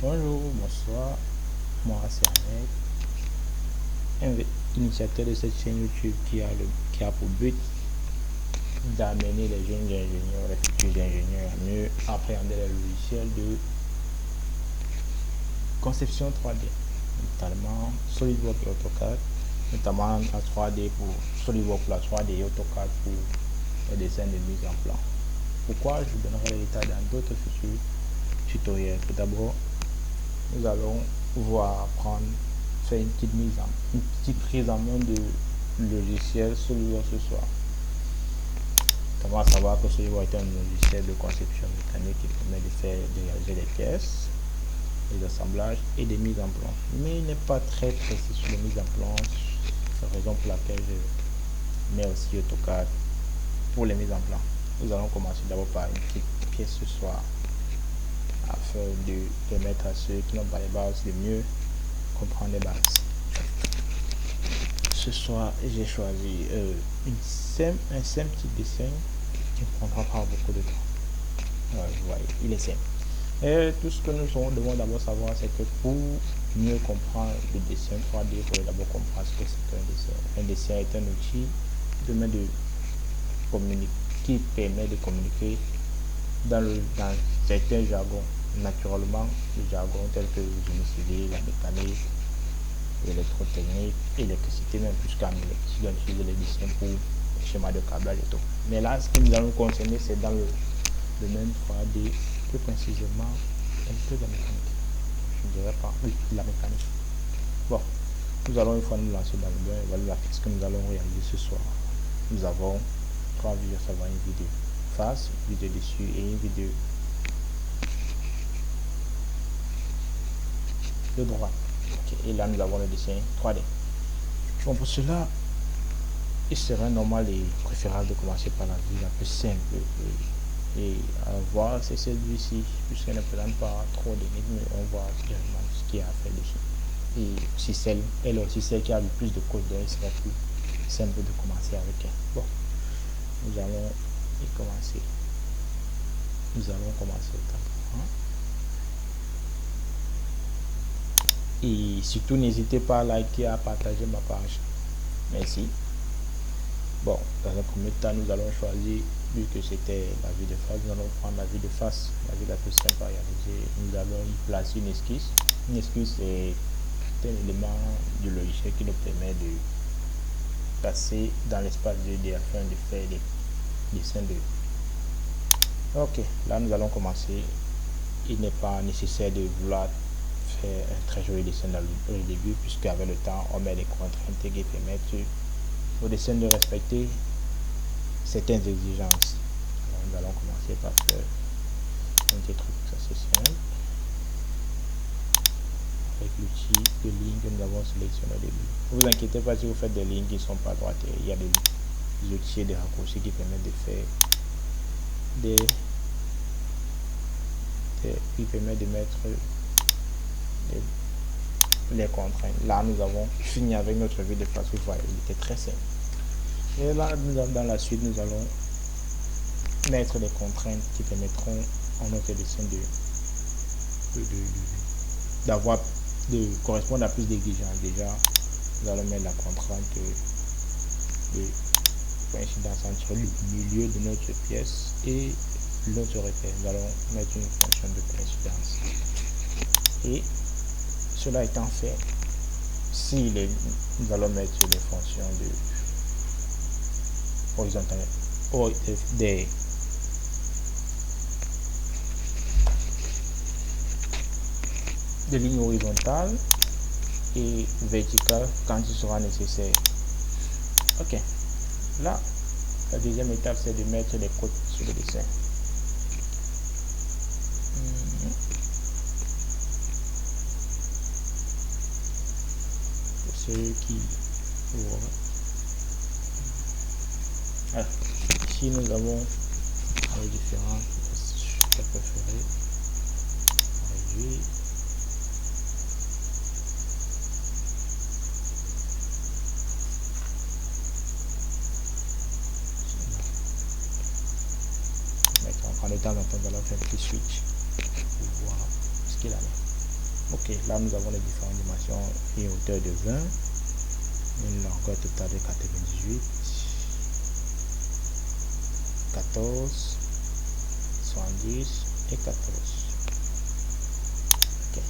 Bonjour, bonsoir, moi c'est Ahmed, initiateur de cette chaîne YouTube qui a pour but d'amener les jeunes ingénieurs, les futurs ingénieurs à mieux appréhender les logiciels de conception 3D, notamment SolidWorks et AutoCAD, notamment la 3D pour SolidWorks pour la 3D et AutoCAD pour les dessins de mise en plan. Pourquoi je vous donnerai les détails dans d'autres futurs tutoriels. Tout d'abord, nous allons faire une petite prise en main de logiciel SolidWorks ce soir. Notamment à savoir que SolidWorks est un logiciel de conception mécanique qui permet de réaliser des pièces, des assemblages et des mises en plan. Mais il n'est pas très précis sur les mises en plan. C'est la raison pour laquelle je mets aussi AutoCAD pour les mises en plan. Nous allons commencer d'abord par une petite pièce ce soir, afin de permettre à ceux qui n'ont pas les bases de mieux comprendre les bases. Ce soir, j'ai choisi un simple petit dessin qui ne prendra pas beaucoup de temps. Vous voyez, il est simple. Et tout ce que nous devons d'abord savoir, c'est que pour mieux comprendre le dessin 3D, il faut d'abord comprendre ce que c'est qu'un dessin. Un dessin est un outil qui permet de communiquer dans certains jargons. Naturellement, le jargon tel que le génie civil, la mécanique, l'électrotechnique, l'électricité, même puisqu'en électricité, on utilise les dessins pour le schéma de câblage et tout. Mais là, ce que nous allons concerner, c'est dans le domaine 3D, plus précisément un peu de la mécanique. Je ne dirais pas, oui, la mécanique. Bon, nous allons une fois nous lancer dans le bain et voilà ce que nous allons réaliser ce soir. Nous avons 3 vidéos, ça va une vidéo face, une vidéo dessus et une vidéo de droite. Okay. Et là nous avons le dessin 3D. Bon, pour cela, il serait normal et préférable de commencer par la vue la plus simple et voir c'est celui-ci, puisqu'elle ne présente pas trop d'énigmes, on voit directement ce qu'il y a à faire dessus. Et si elle est aussi celle qui a le plus de code, donc il serait plus simple de commencer avec elle. Bon, nous allons y commencer. Nous allons commencer au temps. Et surtout, n'hésitez pas à liker, à partager ma page. Merci. Bon, dans un premier temps, nous allons choisir, vu que c'était la vue de face, nous allons prendre la vue de face, la vue la plus simple à réaliser. Nous allons y placer une esquisse. Une esquisse est un élément du logiciel qui nous permet de passer dans l'espace 2D afin de faire des dessins de. Ok, là nous allons commencer. Il n'est pas nécessaire de vouloir faire un très joli dessin au début, puisque avec le temps on met des contraintes qui permettent au dessin de respecter certaines exigences. Alors, nous allons commencer par faire un petit truc assez simple avec l'outil de ligne que nous avons sélectionné au début. Ne vous inquiétez pas si vous faites des lignes qui ne sont pas droites, il y a des outils et des raccourcis qui permettent de faire qui permet de mettre les contraintes. Là nous avons fini avec notre vue de face. Vous voyez, il était très simple. Et là dans la suite nous allons mettre des contraintes qui permettront à notre dessin de correspondre à plus d'exigences. Déjà nous allons mettre la contrainte de coïncidence entre le milieu de notre pièce et l'autre repère. Nous allons mettre une fonction de coïncidence. Et cela étant fait, nous allons mettre des fonctions de horizontale, des lignes horizontales et verticales quand il sera nécessaire. Ok, là la deuxième étape c'est de mettre des codes sur le dessin. Pour ceux qui voient, ici nous avons les différents choix préférés. Réduire. En temps en temps, nous allons faire un petit switch pour voir ce qu'il a là. Ok, là nous avons les différentes dimensions. Une hauteur de 20, une longueur totale de 98, 14, 70 et 14. Ok.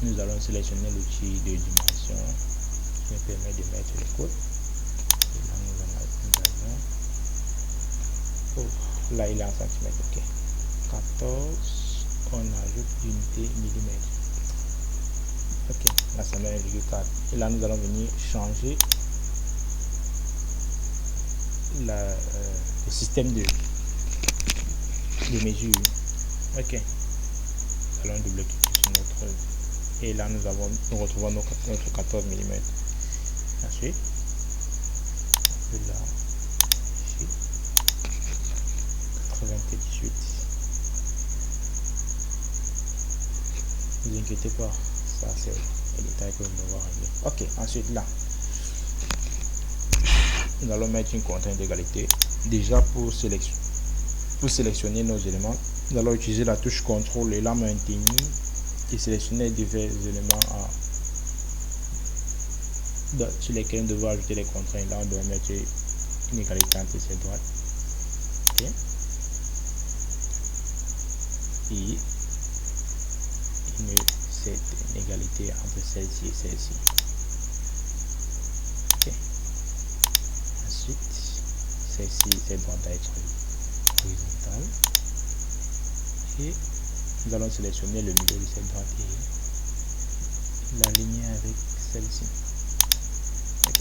Nous allons sélectionner l'outil de dimension qui nous permet de mettre le code. Et là nous avons là il est en centimètres. Ok. 14, on ajoute l'unité millimètre. Ok, là ça met 1,4. Et là nous allons venir changer le système de mesure. Ok, nous allons double-cliquer sur notre, et là nous retrouvons notre 14 mm. Ensuite, là, ici, 98. Ne vous inquiétez pas, ça c'est les détails que nous devons régler. Ok, ensuite là, nous allons mettre une contrainte d'égalité. Déjà pour sélectionner nos éléments, nous allons utiliser la touche CTRL et la maintenir et sélectionner divers éléments sur lesquels nous devons ajouter les contraintes. Là on doit mettre une égalité entre ces droites. Ok. Et une égalité entre celle-ci et celle-ci. Ok. Ensuite, celle-ci, cette droite doit être horizontale. Et nous allons sélectionner le milieu de cette droite et l'aligner avec celle-ci. Ok.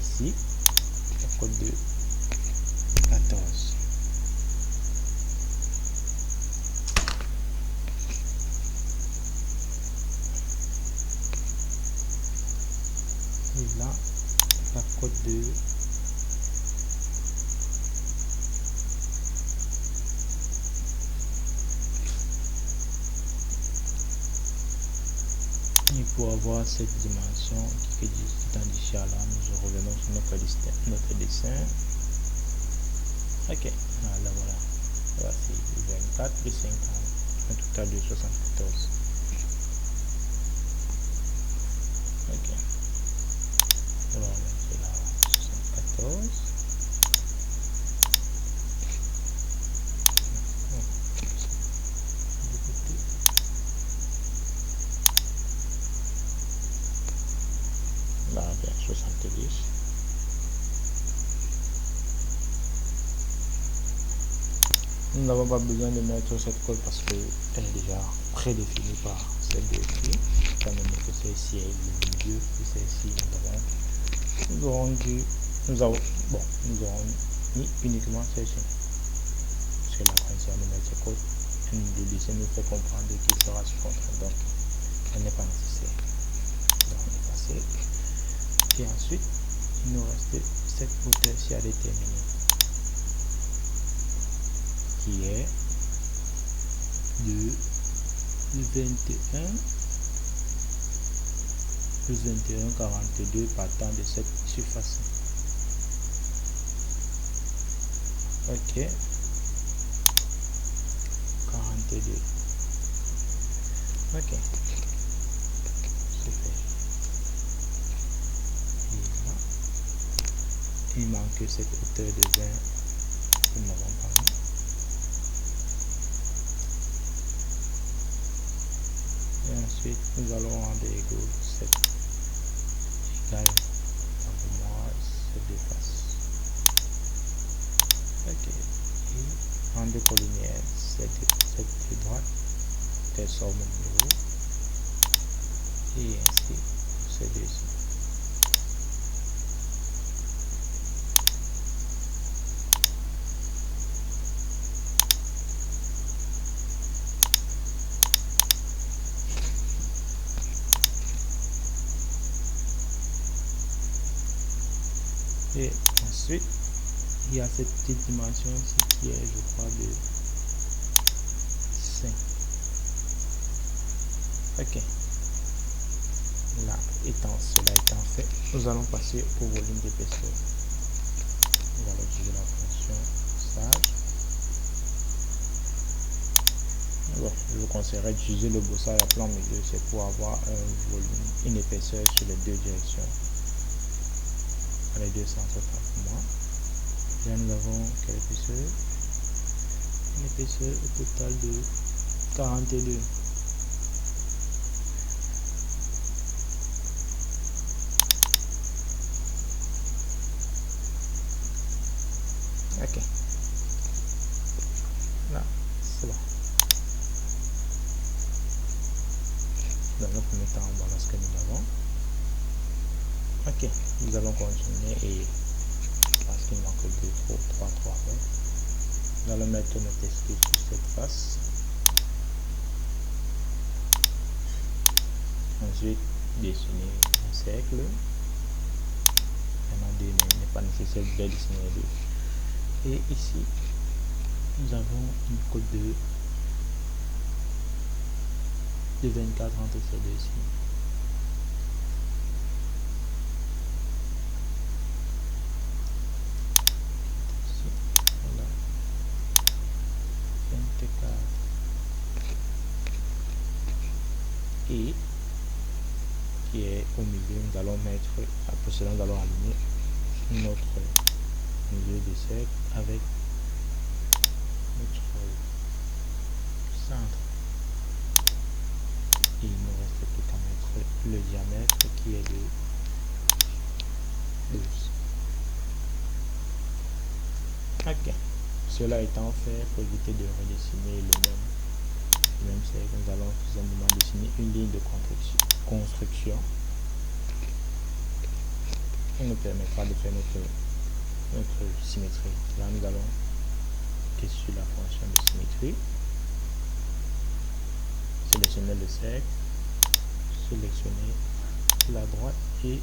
Ici, le code de 14. Et là, la code de et pour avoir cette dimension qui est identifiée là, nous revenons sur notre dessin. Ok, voilà. Voici 24 plus 50, un total de 74. Ok. Alors, c'est là 74. Là, bien 70. Nous n'avons pas besoin de mettre cette colle parce qu'elle est déjà prédéfinie par celle de ici. Étant donné que celle-ci est le milieu et celle-ci nous aurons mis uniquement celle-ci. Parce que la condition de mettre cette colle, le dessin nous fait comprendre qu'il sera sous contrainte, donc elle n'est pas nécessaire. Donc on est passé. Et ensuite, il nous reste cette hauteur-ci à déterminer, qui est de 21,42 partant de cette surface. Ok, 42. Ok, c'est fait. Et là, il manque cette hauteur de 20 que nous n'avons pas mis. Et ensuite, nous allons rendre égaux 7 égale pour moi ces deux faces. Ok, et rendre collinière cette droite, telle sort mon numéro, et ainsi ces deux-ci. Et ensuite, il y a cette petite dimension ici qui est, je crois, de 5. Ok. Là, Cela étant fait, nous allons passer au volume d'épaisseur. Nous allons utiliser la fonction sage. Bon, je vous conseillerais d'utiliser le brossage à plan milieu, c'est pour avoir un volume, une épaisseur sur les deux directions, les deux sens autant pour moi. Là nous avons quelle épaisseur? Une épaisseur au total de 42. Ok, là c'est bon. Dans le premier temps, voilà ce que nous avons. Ok, nous allons continuer et parce qu'il manque 3 faire. Nous allons mettre notre esquisse sur cette face. Ensuite, dessiner un cercle. Il n'est pas nécessaire de dessiner les deux. Et ici, nous avons une cote de 24 entre ces deux ici. Voilà. 24. Et qui est au milieu, nous allons mettre, après cela nous allons aligner notre milieu de cercle avec notre centre. Et il ne reste plus qu'à mettre le diamètre qui est de 12. Ok, cela étant fait, pour éviter de redessiner le même cercle, nous allons tout simplement dessiner une ligne de construction qui nous permettra de faire notre symétrie. Là nous allons cliquer sur la fonction de symétrie, sélectionner le cercle, sélectionner la droite et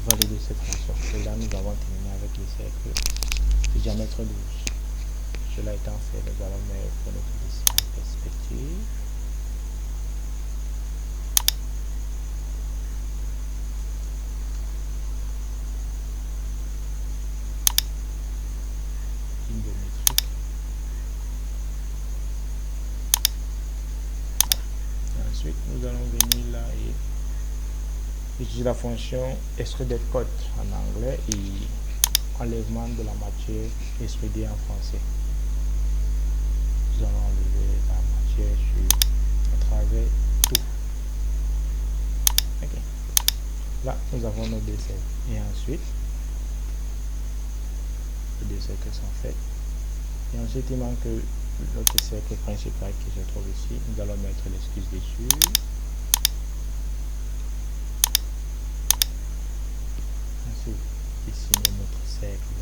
valider cette fonction. Et là nous avons terminé avec le cercle de diamètre 12. Cela étant fait, nous allons mettre notre dessin en perspective. Ensuite, nous allons venir là et utiliser la fonction extruder cut en anglais et enlèvement de la matière extrudée en français. Nous allons enlever la matière à travers tout. Ok. Là, nous avons nos deux cercles. Et ensuite, les deux cercles sont faits. Et ensuite, il manque notre cercle principal qui se trouve ici. Nous allons mettre l'esquisse dessus. Ensuite, dessiner notre cercle.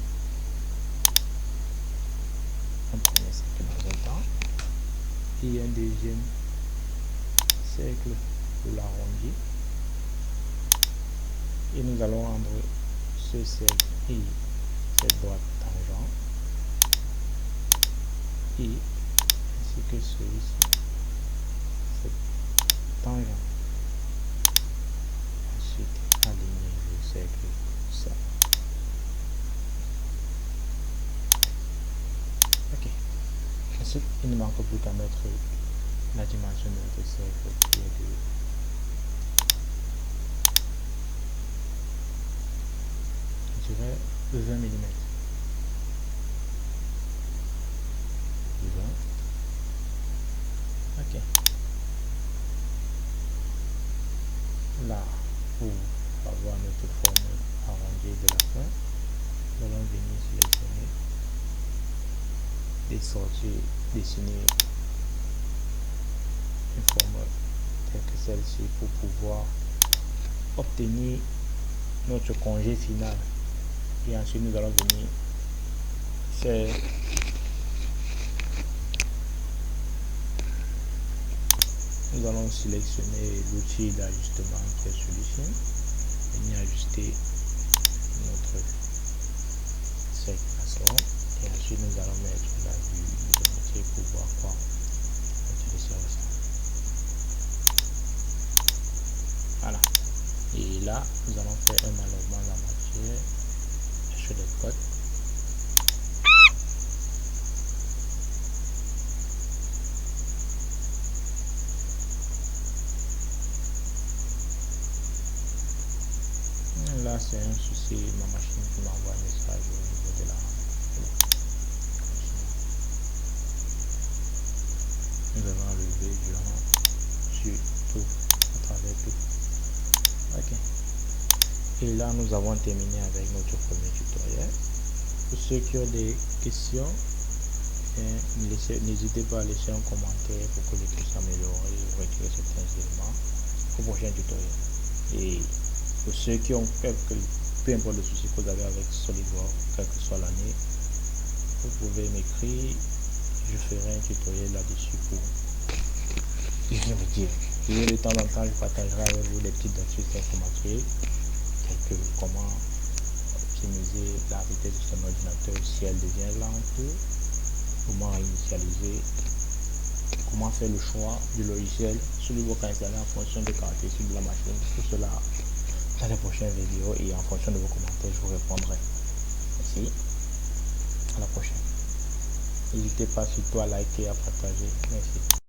Un premier cercle dans un temps. Et un deuxième cercle pour l'arrondir. Et nous allons rendre ce cercle et cette droite tangente. Et ainsi que celui-ci, cette tangente. Ensuite, aligner le cercle comme ça. Ok. Ensuite, il ne manque plus qu'à mettre la dimension de notre cercle qui est de 20 mm. Ok. Là, pour avoir notre forme arrondie de la fin, nous allons venir sélectionner des sorties, dessiner une forme telle que celle-ci pour pouvoir obtenir notre congé final. Et ensuite nous allons venir faire nous allons sélectionner l'outil d'ajustement qui est celui-ci, venir ajuster notre cercle et ensuite nous allons mettre la vue isométrique pour voir quoi utiliser ça. Voilà, là, c'est un souci, ma machine qui m'envoie un message au niveau de la... Nous allons enlever durant sur tout, à travers tout. Ok. Et là, nous avons terminé avec notre premier tutoriel. Pour ceux qui ont des questions, n'hésitez pas à laisser un commentaire pour que je puisse améliorer ou retirer certains éléments au prochain tutoriel. Et pour ceux qui ont peu importe le souci que vous avez avec SolidWorks, quelle que soit l'année, vous pouvez m'écrire, je ferai un tutoriel là-dessus pour y remédier. Et de temps en temps, je partagerai avec vous des petites astuces informatiques, telles que comment optimiser la vitesse de son ordinateur si elle devient lente, comment initialiser, comment faire le choix du logiciel SolidWorks à installer en fonction des caractéristiques de la machine. Tout cela dans les prochaines vidéos et en fonction de vos commentaires, je vous répondrai. Merci, à la prochaine. N'hésitez pas surtout à liker et à partager. Merci.